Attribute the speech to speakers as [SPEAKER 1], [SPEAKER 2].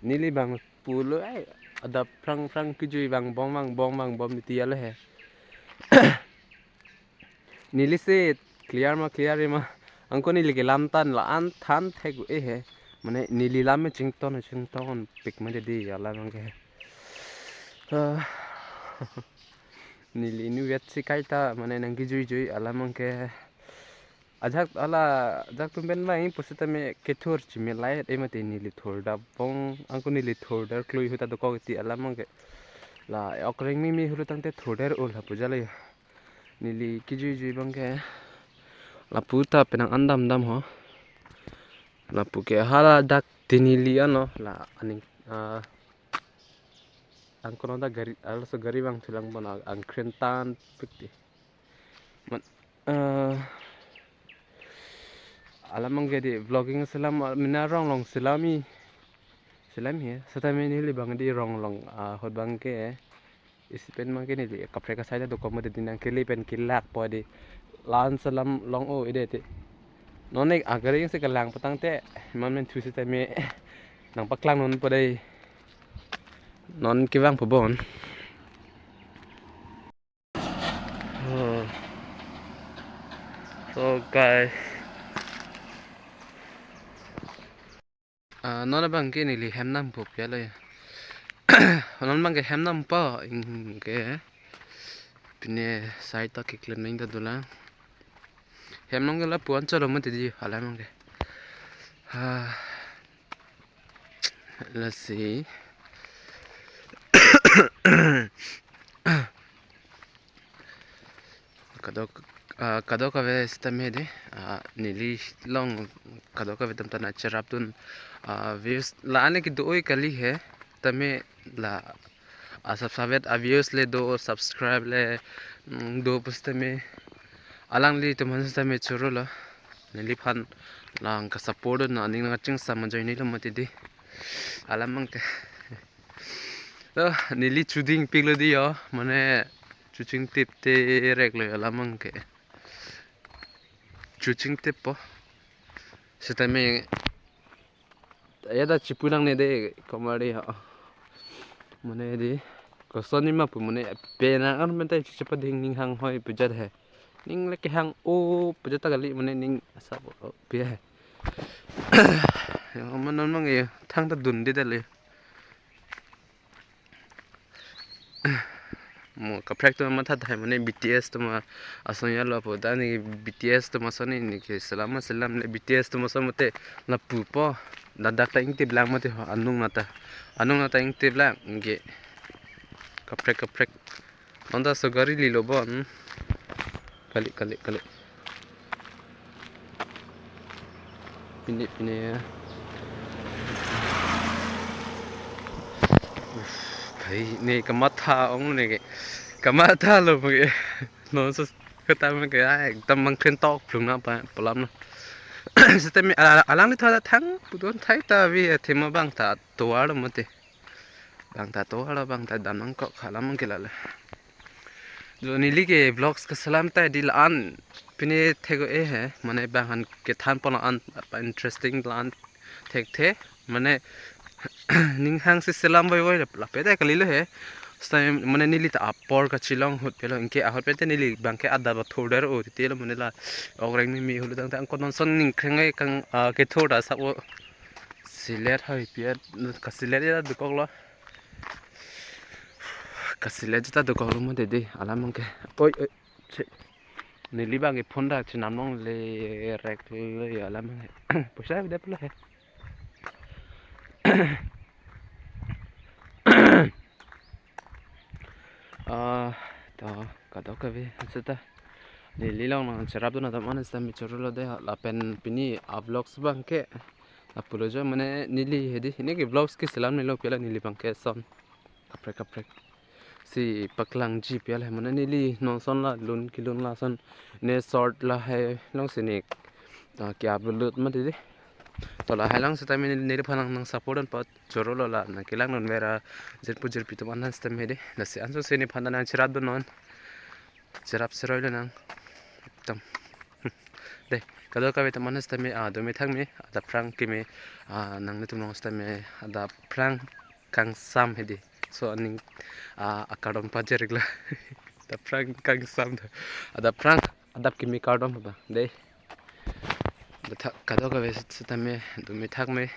[SPEAKER 1] Nili bang pulo ay ada prang kujui bang bong bom nitia le hai nili se clear ma angko nili ke lam tan la an than thek e hai mane nili lam me chington pik ma de di ala mang ke nili nu wet si kaita mane nang jui ala mang ke ajak ala jak tumben mai pusita me kethur chime lai e mate nili thorda bong angko nili thorda kloi huta do ko ti ala mang ke la okring mi hulu tangte thorder ul ha pujale nili jui bang ke la puta penang andam ho la puke hala dak tinili ano la aning angko nonda gari ala so gari bang thulang bana ang krentan pikti man alamang gede vlogging selam mina long selami he satame nili bang di long hot bang ke isipen mang ke ni kapre ka saida do komo de dinang kili pen kilak po di lan selam long o ide te nonek agare se kalang patang te man men thu se te me nang paklang non po dai non kiwang po bon so guys non bang ke ni li hem nam po pya le non bang ke hem nam pa ke pine sai ta ke klen ning da dula hem nong la puan chalo ma ti di hala nong ke let's see kadok ka ve stame de nili long kadok ka ve tam tan charap tun views la ane ki doi kali hai tame la subscribe views le do subscribe le do pustame alang li tuman stame churo la nili phan lang ka support na ning nga ching samajai ni lamati di alamang te to nili chuding piglo di yo mane chuching tip te rek le alamang ke chuching tip po setame yada chipunang ne de komari ha mane di kosoni ma pu mane pena an mente chipa ding ning hang hoi pujar hai ning le ke hang o pujata gali mane ning asa pe hai man mang e thang ta dun de le mo ka practice ma tha thai mane BTS to ma ason ya lo po da ni BTS to ma soni ni ke salam le BTS to ma so mate la pu po da ta ing te blang mate anung nata ing te blang nge ka prek onda so gari li lo bon kali pine भाई ने कमाथा ong ne ke kamatha lo ke no so kata me ke एकदम मंखन tok phung na pa polam na sistem alang ni tha thang pudon thai ta vi thema bang ta toar mate bang ta danang ko khala mang ke la जो नीली के ब्लॉग्स का सलाम ता दिल आन पिने थेगो ए है माने बाहन के थान पन आन इंटरेस्टिंग लान थे माने निंहांग से सलाम बय लापे ता कलिलो है माने नीली ता अपर का चिलोंग होत पेलो इनके आहत पे नीली बांके आदा थोडर ओ तेल माने ला ओग्रेंग मी हुलु तंग तंग कोन सन निं खेंगे कं के थोडा सब सिलेट है पिया का सिलेट या दुकोलो kasile jita do ko mo de alamang ke oi nili bang e phone da chinam nong le rek le alamang poisa de pula he to kadok ka ve sita nili long nang charap do na da man sta mi chorulo de la pen pini vlogs bang ke apolojo mane nili hedi ne ke vlogs ke salam ne lo pela nili bang ke son kaprek si paklang ji pial hai mana nili non son la lun kilun la son ne short la hai long se ne kya bulut ma de to la hai lang se ta me ne phanang nang support an pa choro la na kilang non mera jer pi to man sta me de na se anso se ne phana na chirap do non chirap se roile nang tam de Kalau kami teman stame dumi thang me ada prang kime nang netum nong stame ada prang kang sam hedi so aning akadom pajerigla ada prang kang sam ada prang adap kime kadom ba dei kalau kami stame dumi thang me